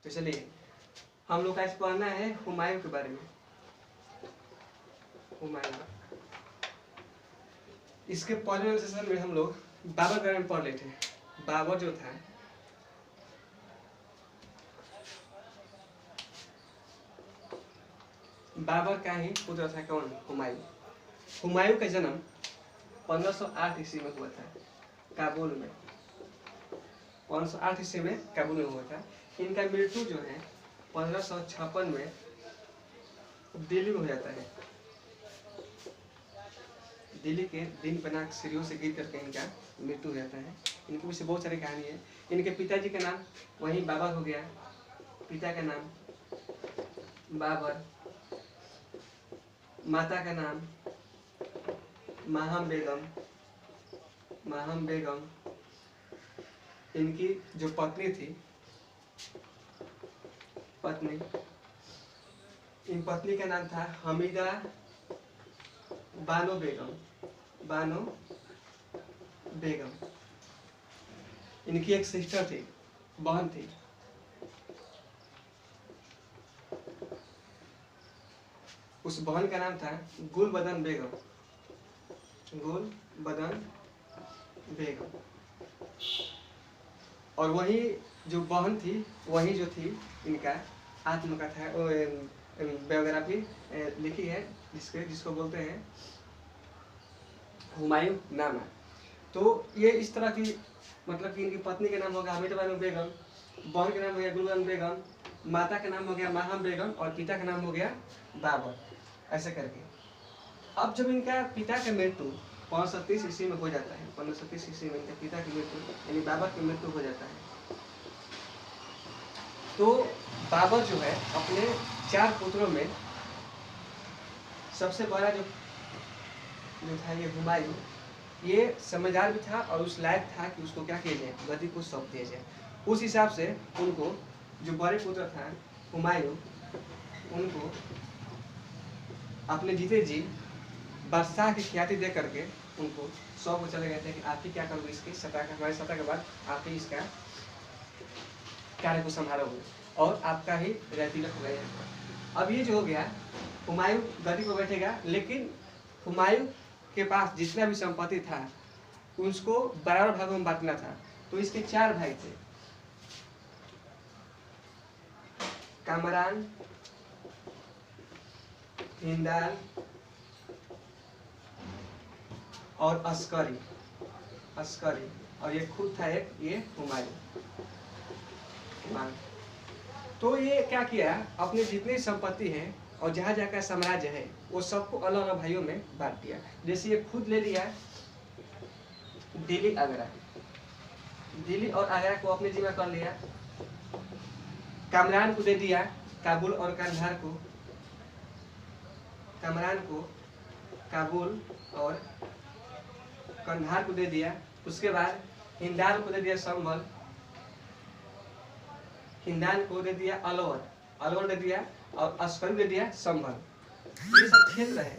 तो चलिए हम लोग का आज पढ़ना है हुमायूं के बारे में। हुमायूं, इसके पहले सेशन में हम लोग बाबर के बारे में पढ़ रहे थे। बाबर जो था बाबर का ही पुत्र था कौन? हुमायूं। हुमायूं का जन्म 1508 ईस्वी में हुआ था काबुल में। 1508 ईस्वी में काबुल में हुआ था। इनका मृत्यु जो है 1556 में दिल्ली में हो जाता है। दिल्ली के दिन पनाक सीढ़ियों से गिर करके इनका मृत्यु हो जाता है। इनके पीछे बहुत सारी कहानी है। इनके पिताजी का नाम वही बाबर हो गया, पिता का नाम बाबर, माता का नाम माहम बेगम। इनकी जो पत्नी थी, इन पत्नी का नाम था हमीदा बानो बेगम। इनकी एक सिस्टर थी, बहन थी, उस बहन का नाम था गुलबदन बेगम। और वही जो बहन थी वही जो थी इनका आत्मकथा बायोग्राफी लिखी है, जिसको बोलते हैं हुमायूं नामा। तो ये इस तरह की, मतलब कि इनकी पत्नी का नाम हो गया हमीदा बानो बेगम, बहन का नाम हो गया गुलबदन बेगम, माता का नाम हो गया माहम बेगम और पिता का नाम हो गया बाबर, ऐसे करके। अब जब इनका पिता का मृत्यु 1530 ईस्वी में हो जाता है, 1530 ईस्वी में इनके पिता की मृत्यु यानी बाबर की मृत्यु हो जाता है, तो बाबर जो है अपने 4 पुत्रों में सबसे बड़ा जो था ये हुमायूं, ये समझदार भी था और उस लायक था कि उसको क्या किया जाए, गद्दी को सौंप दिया जाए। उस हिसाब से उनको जो बड़े पुत्र था हुमायूं, उनको अपने जीते जी बादशाह की ख्याति दे करके उनको सौंप को चले गए थे कि आप ही क्या करोगे, इसकी हमारे सत्ता के बाद आप ही इसका कार्य को संभालोगे और आपका ही तिलक हो गया। अब ये जो हो गया, हुमायूं गद्दी पर बैठेगा, लेकिन हुमायूं के पास जितना भी संपत्ति था उसको बराबर भागों में बांटना था। तो इसके 4 भाई थे, कामरान, हिंदाल और अस्करी, और ये खुद था एक ये हुमायूं। तो ये क्या किया, अपने जितनी संपत्ति है और जहाँ जहाँ का साम्राज्य है वो सबको अलग अलग भाइयों में बांट दिया। जैसे ये खुद ले लिया दिल्ली और आगरा को अपने जिम्मे कर लिया, कामरान को दे दिया काबुल और कंधार को, कामरान को काबुल और कंधार को दे दिया। उसके बाद हिंदाल को दे दिया संभल, हिंदाल को दे दिया अलवर दे दिया और अस्करी दे दिया संभल। ये सब क्षेत्र है,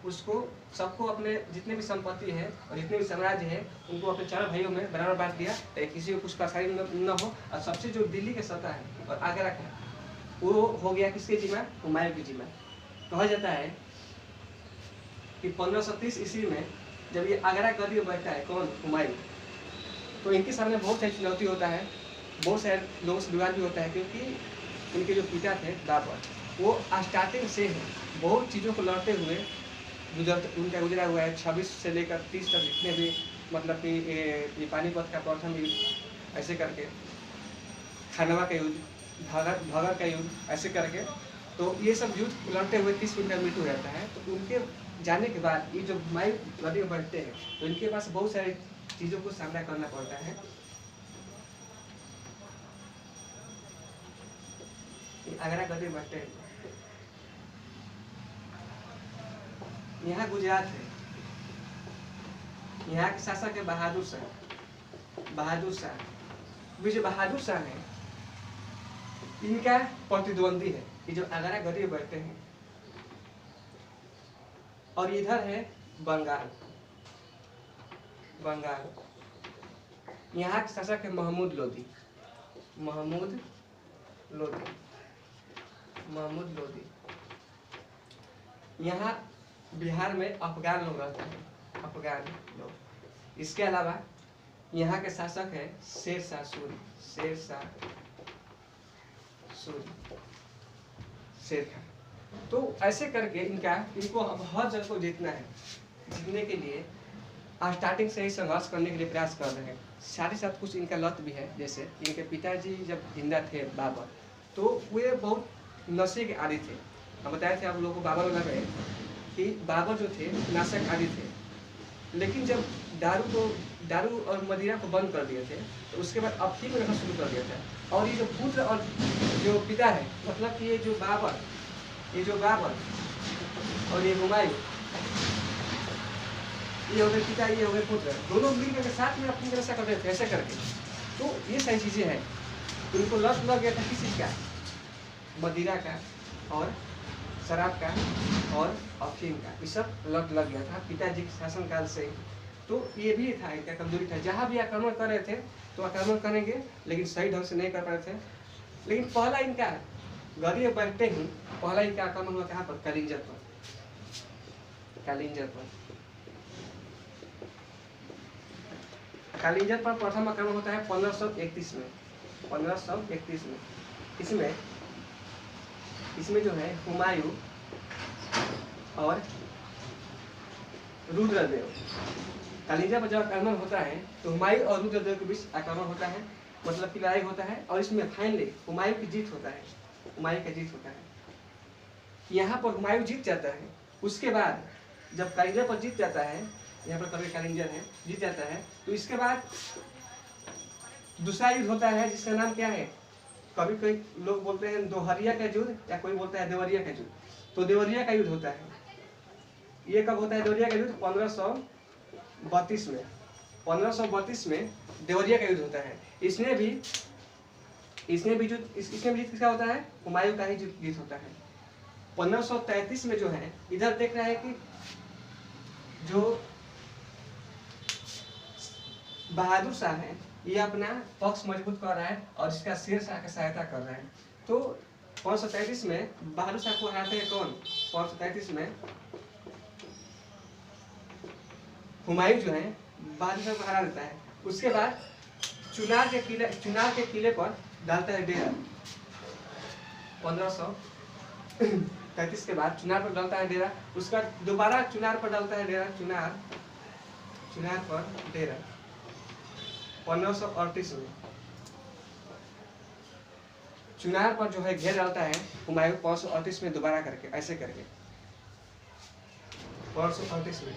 उसको सबको अपने जितने भी संपत्ति है और जितने भी साम्राज्य है उनको अपने 4 भाइयों में बराबर बांट दिया, किसी को कुछ परेशानी न हो। और सबसे जो दिल्ली का सत्ता है और आगरा का, वो हो गया किसके जिम्मा? हुमायूं की जिम्मा। कहा जाता है कि 1530 ईस्वी में जब ये आगरा गद्दी में बैठता है कौन? हुमायूं, तो इनके सामने बहुत सारी चुनौती होता है, बहुत सारे लोगों से विवाद भी होता है, क्योंकि इनके जो पिता थे बाबर, वो स्टार्टिंग से बहुत चीज़ों को लड़ते हुए उनका गुजरा हुआ है। 26 से लेकर 30 तक जितने भी, मतलब कि पानीपत का प्रथम युद्ध, ऐसे करके खानवा का युद्ध, भगर का युद्ध, ऐसे करके, तो ये सब युद्ध लड़ते हुए 30 में उनका मृत्यु हो जाता है। तो उनके जाने के बाद ये जो हुमायूं गद्दी में बैठते हैं तो इनके पास बहुत सारी चीज़ों को सामना करना पड़ता है। आगरा गद्दी में बैठते हैं, यहाँ गुजरात है, यहाँ के शासक है बहादुर शाह। जो बहादुर शाह है इनका प्रतिद्वंदी है, ये जो आगरा गद्दी में बैठते हैं। और इधर है बंगाल, यहाँ के शासक है महमूद महमूद लोदी, महमूद लोदी। यहाँ बिहार में अफगान लोग रहते हैं, अफगान लोग। इसके अलावा यहाँ के शासक है शेर शाह सूरी, शेर शाह सूरी, शेर खान। तो ऐसे करके इनको अब हर जगह को जीतना है। जीतने के लिए स्टार्टिंग से ही संघर्ष करने के लिए प्रयास कर रहे हैं। साथ ही साथ कुछ इनका लत भी है, जैसे इनके पिताजी जब जिंदा थे बाबर, तो वे बहुत नशे के आदी थे। हम बताए थे आप लोगों को बाबर में गए कि बाबर जो थे नशे के आदी थे, लेकिन जब दारू और मदिरा को बंद कर दिए थे तो उसके बाद अफीम रखना शुरू कर दिया था। और ये जो पुत्र और जो पिता है, मतलब कि ये जो बाबर और ये हुमायूं, ये हो गए पिता, ये हो गए पुत्र, दोनों मिलकर के साथ में अपनी तरह से कर रहे थे ऐसे करके। तो ये सारी चीजें हैं। उनको लत लग गया था किस चीज का, मदिरा का और शराब का और अफीम का, ये सब लत लग गया था पिताजी के शासनकाल से। तो ये भी था इनका कमजोरी था। जहाँ भी आक्रमण कर रहे थे तो आक्रमण करेंगे, लेकिन सही ढंग से नहीं कर पा रहे थे। लेकिन पहला इनका गद्दी में बैठते ही पहला इनका आक्रमण हुआ कहाँ पर, कालिंजर पर, कालिंजर पर। कालिंजर पर प्रथम आक्रमण होता है 1531 में, 1531 में। इसमें जो है हुमायूं और रुद्रदेव, कालिंजर पर जब आक्रमण होता है तो हुमायूं और रुद्रदेव के बीच आक्रमण होता है, मतलब कि लड़ाई होता है। और इसमें फाइनली हुमायूं की जीत होता है, हुमायूं का जीत होता है। यहाँ पर हुमायूं जीत जाता है। उसके बाद जब कालिंजर पर जीत जाता है, यहाँ पर कभी कालिंजर है, जीत जाता है, तो इसके बाद दूसरा युद्ध होता है जिसका नाम क्या है, कभी कई लोग बोलते हैं दोहरिया का युद्ध, या कोई बोलता है देवरिया का युद्ध। तो देवरिया का युद्ध होता है। ये कब होता है देवरिया का युद्ध, 1532 में। 1532 में देवरिया का युद्ध होता है। इसमें भी जीत किसका होता है, हुमायूं का ही जीत होता है। 1533 में जो है, इधर देख रहा है कि जो बहादुर शाह है ये अपना पक्ष मजबूत कर रहा है और इसका शेर शाह की सहायता कर रहा है। तो 1533 में बहादुर शाह को हराते हैं कौन, 1533 में हुमायूं जो है बहादुर शाह को हरा देता है। उसके बाद चुनार के किले पर डालता है डेरा। 1533 के बाद चुनार पर डालता है डेरा। उसका दोबारा चुनार पर डालता है डेरा, चुनार पर डेरा 1538 में। चुनार पर जो है घेर डालता है हुमायूं 1538 में दोबारा करके, ऐसे करके 1538 में।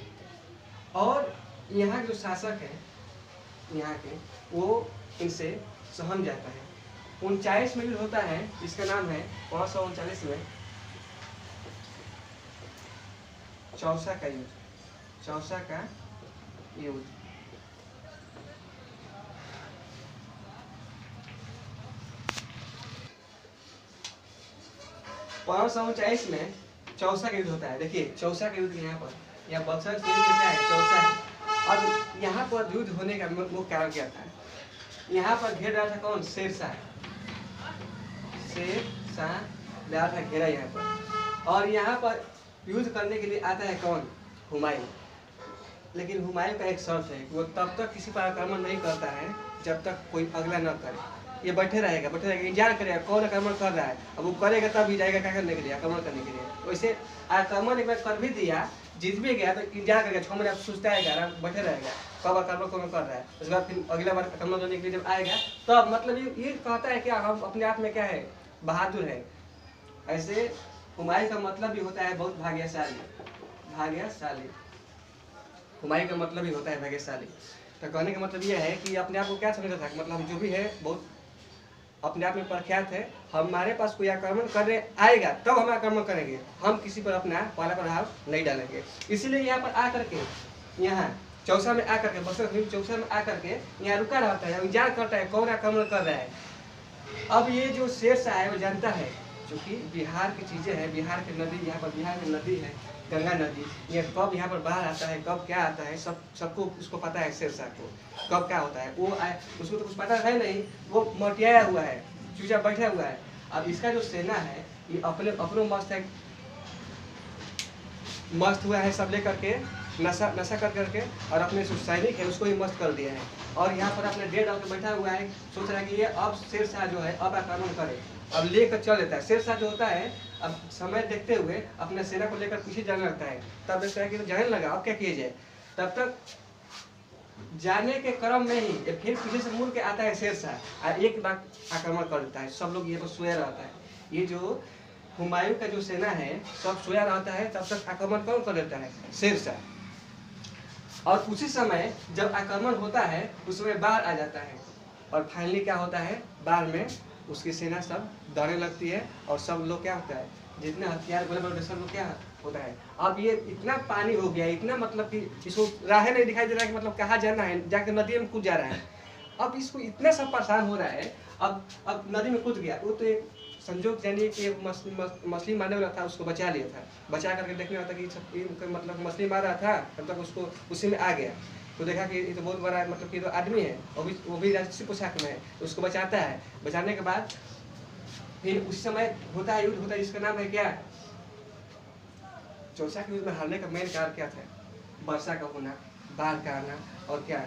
और यहाँ के जो शासक है यहाँ के, वो इनसे सहम जाता है। 39 में युद्ध होता है, इसका नाम है 1539 में चौसा का युद्ध, चौसा का युद्ध। में चौसा का युद्ध होता है। देखिए चौसा का युद्ध यहाँ पर, यहाँ बक्सर से क्या है, चौसा है। अब यहाँ पर युद्ध होने का मुख्य कारण क्या था, यहाँ पर घेर डाला था कौन, शेर शाह डाला था घेरा यहाँ पर। और यहाँ पर युद्ध करने के लिए आता है कौन, हुमायूं। लेकिन हुमायूं का एक शर्त है, वो तब तक किसी पर आक्रमण नहीं करता है जब तक कोई अगला न करे। ये बैठे रहेगा इंतजार करेगा कौन आक्रमण कर रहा है। अब वो करेगा तब भी जाएगा क्या करने के लिए, आक्रमण करने के लिए। वैसे आक्रमण एक बार कर भी दिया, जीत भी गया, तो इंतजार करेगा 6 महीने सोचता है, बैठे रहेगा कब आक्रमण कौन कर रहा है। उसके बाद फिर अगला बार आक्रमण करने के लिए जब आएगा तब, मतलब ये कहता है कि हम अपने आप में क्या है, बहादुर है। ऐसे हुमायूं का मतलब भी होता है बहुत भाग्यशाली, भाग्यशाली। हुमायूं का मतलब ही होता है भाग्यशाली। तो कहने का मतलब यह है कि अपने आप को क्या समझता था, मतलब हम जो भी है बहुत अपने आप में प्रख्यात है। हमारे पास कोई आक्रमण करने आएगा तब हम आक्रमण करेंगे, हम किसी पर अपना पहला प्रभाव नहीं डालेंगे। इसीलिए यहाँ पर आकर के, यहाँ चौसा में आकर के, बक्सर चौसा में आकर के यहाँ रुका रहता है, इंतजार करता है कौन आक्रमण कर रहा है। अब ये जो शेर शाह है वो जानता है, क्योंकि बिहार की चीजें हैं, बिहार की नदी, यहाँ पर बिहार में नदी है, गंगा नदी, ये कब यहाँ पर बाढ़ आता है, कब क्या आता है, सबको उसको पता है शेरशाह को कब क्या होता है। वो उसको तो कुछ पता है नहीं, वो मटियाया हुआ है, चूचा बैठा हुआ है। अब इसका जो सेना है ये अपने मस्त हुआ है, सब लेकर के नशा कर करके, और अपने जो सैनिक है उसको ही मस्त कर दिया है। और यहाँ पर अपने डेढ़ डाल के बैठा हुआ है, सोच रहा है कि ये अब शेरशाह जो है अब आक्रमण करे, अब लेकर चल लेता है। शेरशाह जो होता है अब समय देखते हुए अपने सेना को लेकर पीछे जाने लगता है। तब देखता है कि तो जाने लगा, अब क्या किया जाए। तब तक जाने के क्रम में ही फिर पीछे से मुड़ के आता है शेरशाह और एक बार आक्रमण कर देता है। सब लोग ये तो सोया रहता है, ये जो हुमायूं का जो सेना है सब सोया रहता है। तब तक आक्रमण कौन कर देता है, शेरशाह। और उसी समय जब आक्रमण होता है उस समय बाढ़ आ जाता है, और फाइनली क्या होता है, बाढ़ में उसकी सेना सब डरने लगती है, और सब लोग क्या होता है, जितने हथियार गोले बारूद सब लोग क्या होता है। अब ये इतना पानी हो गया, इतना मतलब कि इसको राह नहीं दिखाई दे रहा है कि मतलब कहाँ जाना है, जाके नदी में कूद जा रहा है। अब इसको इतना सब परेशान हो रहा है। अब नदी में कूद गया, वो तो एक संजोग जानिए कि मछली मारने वाला था, उसको बचा लिया था। बचा करके देखने वाला था कि मतलब मछली मार रहा था, तब तक उसको उसी में आ गया। तो देखा कि ये तो बहुत बड़ा मतलब कि तो आदमी है, वो भी राजसी पोशाक में है, तो उसको बचाता है। बचाने के बाद फिर उस समय होता है युद्ध, होता है जिसका नाम है क्या, चौसा के युद्ध में हारने का मेन कारण क्या था, वर्षा का होना, बाढ़ का आना, और क्या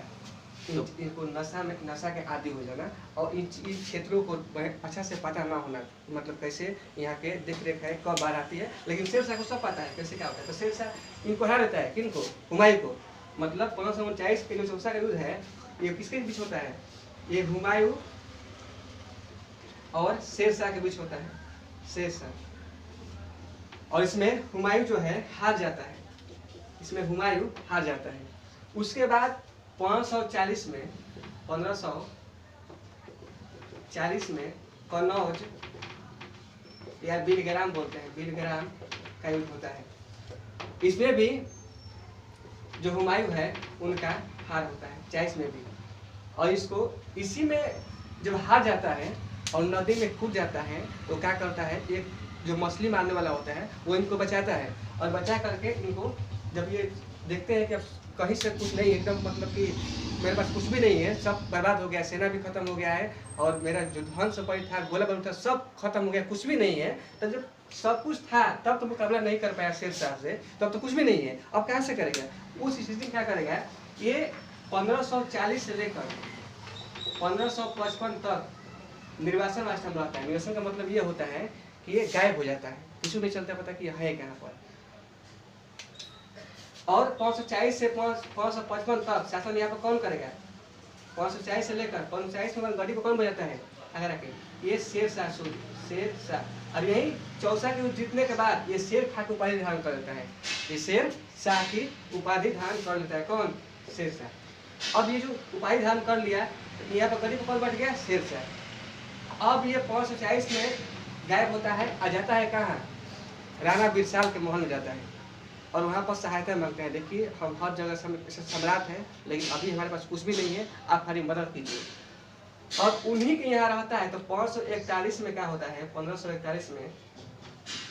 इनको नशा के आदि हो जाना, और इन क्षेत्रों को अच्छा से पता ना होना, मतलब कैसे यहाँ के देख रेख है, कब बाढ़ आती है। लेकिन शेरशाह को सब पता है कैसे क्या होता है। तो शेरशाह इनको हरा देता है, किनको, हुमायूं को। मतलब 1549 के जो चौसा का युद्ध है ये किसके बीच होता है, ये हुमायूं और शेरशाह के बीच होता है, शेरशाह। और इसमें हुमायूं जो है हार जाता है, इसमें हुमायूं हार जाता है। उसके बाद 1540 में 1540 में कन्नौज या बीरग्राम बोलते हैं, बीरग्राम का युद्ध होता है। इसमें भी जो हुमायूं है उनका हार होता है, 40 में भी। और इसको इसी में जब हार जाता है और नदी में कूद जाता है, तो क्या करता है, एक जो मछली मारने वाला होता है वो इनको बचाता है। और बचा करके इनको जब ये देखते हैं कि अब कहीं से कुछ नहीं, एकदम मतलब कि मेरे पास कुछ भी नहीं है, सब बर्बाद हो गया, सेना भी खत्म हो गया है, और मेरा जो धन संपत्ति था, गोला बारूद था, सब खत्म हो गया, कुछ भी नहीं है। तो जब सब कुछ था तब तो मुकाबला नहीं कर पाया शेरशाह से, तब तो कुछ भी नहीं है, अब कहाँ से करेगा। उस स्थिति में क्या करेगा, ये 1540 से लेकर 1555 तक निर्वासन अवस्था में रहता है। निर्वासन का मतलब ये होता है कि ये गायब हो जाता है, किसी नहीं चलता पता कि यह है कहाँ पर। और 540 से 555 तक शासन यहाँ पर कौन करेगा, 540 से लेकर 540 में गड्डी को कौन बजाता है, अगर आके ये शेरशाह, शेरशाह। और यही चौसा की जीतने के बाद ये शेर खां की उपाधि धारण कर लेता है, ये शेरशाह की उपाधि धारण कर लेता है, कौन, शेरशाह। अब ये जो उपाधि धारण कर लिया, यहाँ पर गड्डी को कौन बैठ गया, शेरशाह। अब ये 540 में गायब होता है, आ जाता है कहाँ, राणा बिरसाल के महल में जाता है, और वहाँ पर सहायता मांगते हैं। देखिए हम हर जगह सम्राट हैं, लेकिन अभी हमारे पास कुछ भी नहीं है, आप हमारी मदद कीजिए। और उन्हीं के यहाँ रहता है। तो 541 में क्या होता है, 1541 में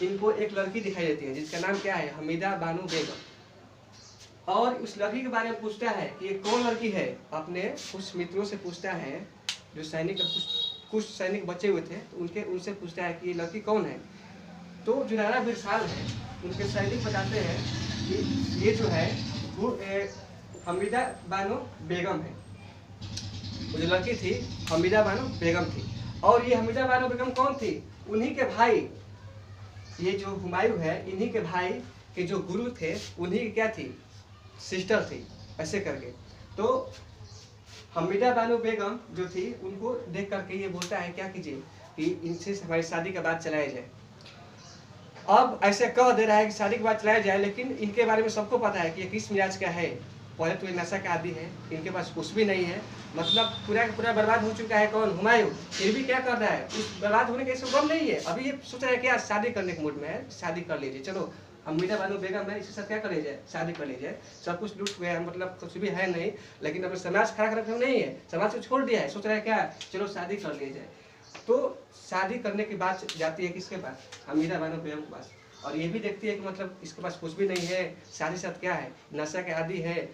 इनको एक लड़की दिखाई देती है जिसका नाम क्या है, हमीदा बानो बेगम। और उस लड़की के बारे में पूछता है कि ये कौन लड़की है, अपने कुछ मित्रों से पूछता है, जो सैनिक कुछ सैनिक बचे हुए थे, तो उनसे पूछता है कि ये लड़की कौन है। तो जो राणा बिरसाल है उनके सैनिक बताते हैं कि ये जो है वो हमीदा बानो बेगम है। वो जो लड़की थी हमीदा बानो बेगम थी। और ये हमीदा बानो बेगम कौन थी, उन्हीं के भाई, ये जो हुमायूं है इन्हीं के भाई के जो गुरु थे उन्हीं की क्या थी, सिस्टर थी, ऐसे करके। तो हमीदा बानो बेगम जो थी उनको देख करके ये बोलता है क्या कीजिए कि इनसे हमारी शादी का बात चलाया जाए। अब ऐसे कह दे रहा है कि शादी के बाद चलाया जाए, लेकिन इनके बारे में सबको पता है कि ये किस मिजाज का है। पहले तो ये नशा का आदि है, इनके पास कुछ भी नहीं है, मतलब पूरा पूरा बर्बाद हो चुका है कौन, हुमायूं। फिर भी क्या कर रहा है, उस बर्बाद होने का इसको गम नहीं है। अभी ये सोच रहा है क्या, शादी करने के मूड में है, शादी कर लीजिए, चलो हमीदा बानो बेगम है, इसके साथ क्या कर लीजिए, शादी कर लीजिए। सब कुछ लूट गया, मतलब कुछ भी है नहीं, लेकिन अपने समाज खड़ा करके नहीं है, समाज को छोड़ दिया है, सोच रहा है क्या, चलो शादी कर ली जाए। तो शादी करने की बात जाती है किसके पास, हमीदा बानो बेगम के पास। और ये भी देखती है कि मतलब इसके पास कुछ भी नहीं है, साथ साथ क्या है, नशा के आदि है,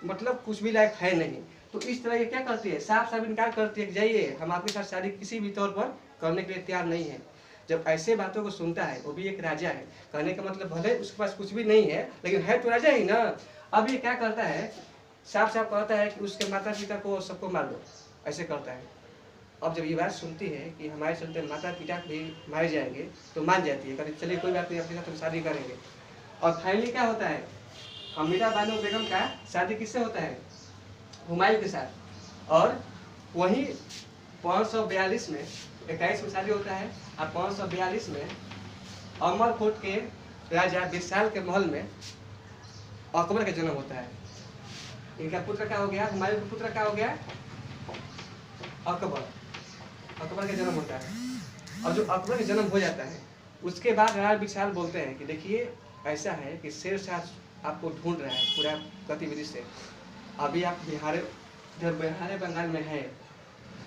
मतलब कुछ भी लायक है नहीं। तो इस तरह ये क्या करती है, साफ साफ इनकार करती है कि जाइए, हम आपके साथ शादी किसी भी तौर पर करने के लिए तैयार नहीं है। जब ऐसे बातों को सुनता है, वो भी एक राजा है, कहने का मतलब भले उसके पास कुछ भी नहीं है लेकिन है तो राजा ही ना। अब ये क्या करता है, साफ साफ कहता है कि उसके माता पिता को सबको मार दो, ऐसे करता है। अब जब ये बात सुनती है कि हमारे चलते माता पिता भी मारे जाएंगे, तो मान जाती है, कहती चलिए कोई बात नहीं, अपने साथ हम शादी करेंगे। और फाइनली क्या होता है, अमीरा बानो बेगम का शादी किससे होता है, हुमायूं के साथ। और वहीं 542 में 21 में शादी होता है, और 542 में अमरकोट के राजा विशाल के महल में अकबर का जन्म होता है। इनका पुत्र क्या हो गया, हुमायूं का पुत्र क्या हो गया, अकबर। अकबर का जन्म होता है। और जो अकबर का जन्म हो जाता है, उसके बाद राजा विशाल बोलते हैं कि देखिए ऐसा है कि शेरशाह आपको ढूंढ रहा है पूरा गतिविधि से, अभी आप बिहार बंगाल में है,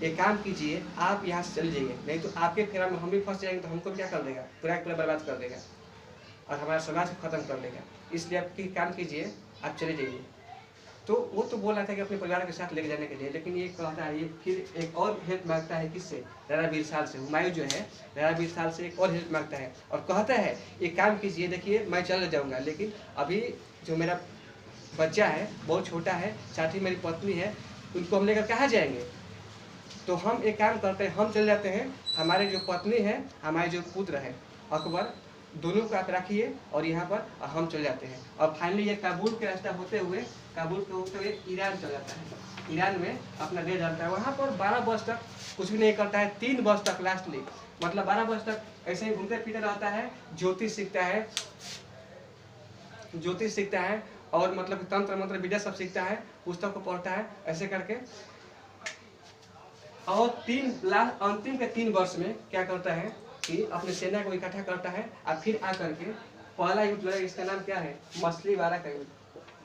एक काम कीजिए, आप यहाँ से चले जाइए, नहीं तो आपके फेरा में हम भी फंस जाएंगे, तो हमको क्या कर देगा, पूरा बर्बाद कर देगा और हमारा समाज को खत्म कर देगा, इसलिए आप काम कीजिए, आप चले जाइए। तो वो तो बोल रहा था कि अपने परिवार के साथ लेके जाने के लिए, लेकिन ये कहता है, ये फिर एक और हेल्प मांगता है, किससे, राजा विशाल से। हुमायूं जो है राजा विशाल से एक और हेल्प मांगता है और कहता है एक काम कीजिए, देखिए मैं चल जाऊँगा, लेकिन अभी जो मेरा बच्चा है बहुत छोटा है, साथ ही मेरी पत्नी है, उनको हम लेकर कहाँ जाएंगे। तो हम एक काम करते हैं, हम चले जाते हैं, हमारे जो पत्नी है, हमारे जो पुत्र है अकबर, दोनों को आप रखिए और यहाँ पर हम चले जाते हैं। और फाइनली ये काबुल के रास्ता होते हुए ईरान चल जाता है। ईरान में अपना डेढ़ डालता है, वहाँ पर 12 वर्ष तक कुछ भी नहीं करता है, 3 वर्ष तक लास्टली, मतलब 12 वर्ष तक ऐसे ही घूमते फिरते रहता है, ज्योतिष सीखता है और मतलब तंत्र मंत्र विद्या सब सीखता है, पुस्तक को पढ़ता है, ऐसे करके। और अंतिम के 3 वर्ष में क्या करता है कि अपने सेना को इकट्ठा करता है और फिर आकर के पहला युद्ध लड़ा, इसका नाम क्या है, मछलीवाड़ा का युद्ध।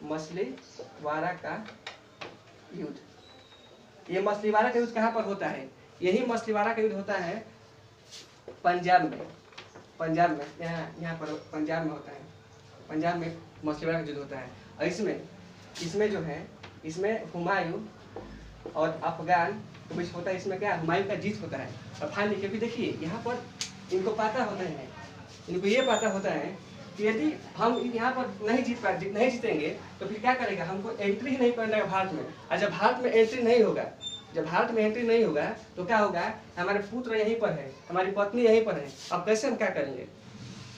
मछलीवाड़ा का युद्ध, ये मछलीवाड़ा का युद्ध कहाँ पर होता है, यही मछलीवाड़ा का युद्ध होता है पंजाब में, यहाँ पर पंजाब में होता है, पंजाब में मछलीवाड़ा का युद्ध होता है। और इसमें जो है, इसमें हुमायूं और अफगान के बीच होता है, इसमें क्या हुमायूं का जीत होता है। और फाइनली क्योंकि देखिए यहाँ पर इनको पता होता है, इनको ये पता होता है कि यदि हम यहाँ पर नहीं जीतेंगे तो फिर क्या करेगा, हमको एंट्री ही नहीं करना है भारत में। और जब भारत में एंट्री नहीं होगा तो क्या होगा, हमारे पुत्र यहीं पर है, हमारी पत्नी यहीं पर है, अब कैसे हम क्या करेंगे।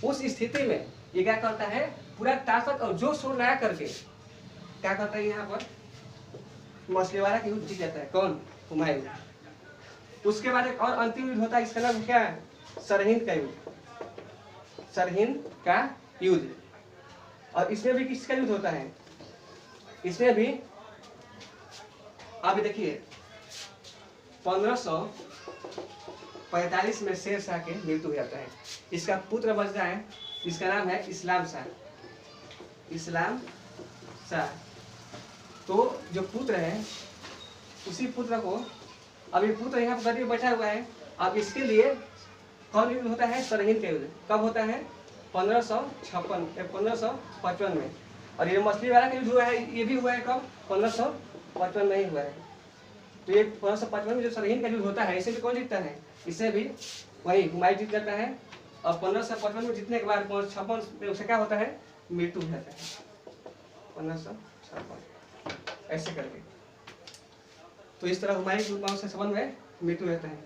उस स्थिति में ये क्या करता है, पूरा ताकत और जोश शोर लगा करके क्या करता है, यहाँ पर मछलीवाड़ा का युद्ध जीत जाता है। कौन, हुमायूं। उसके बाद एक और अंतिम युद्ध होता है, इसका नाम क्या है, सरहिंद का युद्ध। और इसमें भी किसका युद्ध होता है, इसमें भी अब देखिए 1545 में शेरशाह के मृत्यु हो जाता है। इसका पुत्र बचता है, इसका नाम है इस्लाम शाह। तो जो पुत्र है, उसी पुत्र को, अब ये पुत्र यहाँ पर गरीब बैठा हुआ है, अब इसके लिए कौन युद्ध होता है, सरहिंद का युद्ध। कब होता है, 1555 में। और ये मछलीवाड़ा का युद्ध हुआ है, ये भी हुआ है कब, 1555 में ही हुआ है। तो ये 1555 में जो सरहिंद का युद्ध होता है, इसे भी कौन जीतता है, इसे भी वही हुमायूं जीत जाता है। और 1555 में जीतने के बाद 1556 में उसे क्या होता है, मृत्यु हो जाता है, 1556 ऐसे करके। तो इस तरह हुमायूं से संबंध में मृत्यु रहता है।